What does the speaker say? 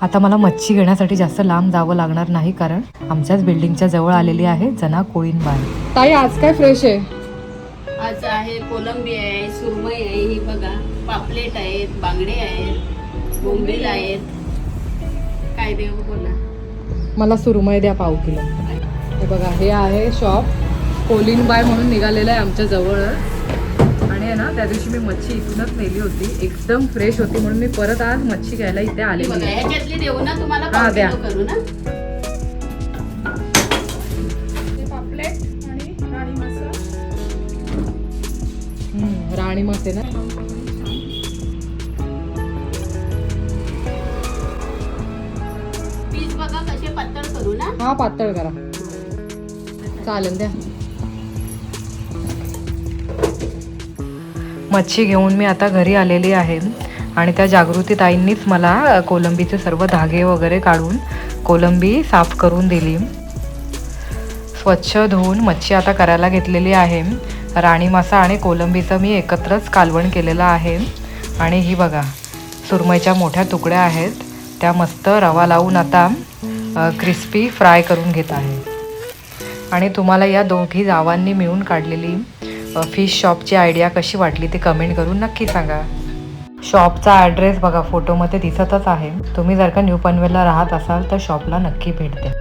आता मला मच्छी घेण्यासाठी जास्त लांब जावं लागणार नाही, कारण आमच्याच बिल्डिंगच्या जवळ आलेली आहे जना कोळींबाई. ताई आज काय फ्रेश आहे? आज आहे कोलंबी आहे, सुरमई आहे, ही बघा पापलेट आहेत, बांगडे आहेत, बोंबील आहेत. काय देऊ बोला? मला सुरमई द्या पाव किलो. हे बघा, हे आहे शॉप कोलिनबाई म्हणून निघालेलं आहे आमच्या जवळ. आणि आहे ना, त्या दिवशी मी मच्छी इथूनच नेली होती, एकदम फ्रेश होती, म्हणून मी परत आज मच्छी घ्यायला इथे आलेली आहे. ह्याच्यातली देऊ ना तुम्हाला? हा, द्या. करू ना. पापलेट आणि राणी मासा. राणी मासे ना. पीस बघा कसे पातळ करू ना. हा, पातळ करा. चालेल, द्या. मच्छी घेऊन मी आता घरी आलेली आहे आणि त्या जागृती ताईंनीच मला कोलंबीचे सर्व धागे वगैरे काढून कोलंबी साफ करून दिली. स्वच्छ धुवून मच्छी आता करायला घेतलेली आहे. राणी मासा आणि कोलंबीचं मी एकत्रच कालवण केलेलं आहे. आणि ही बघा, सुरमईच्या मोठ्या तुकड्या आहेत, त्या मस्त रवा लावून आता क्रिस्पी फ्राय करून घेत आहे. आणि तुम्हाला या दोघी जावांनी मिळून काढलेली फिश शॉपची आयडिया कशी वाटली ते कमेंट करून नक्की सांगा. शॉपचा ॲड्रेस बघा फोटोमध्ये दिसतच आहे. तुम्ही जर का न्यू पनवेलला राहत असाल तर शॉपला नक्की भेट द्या.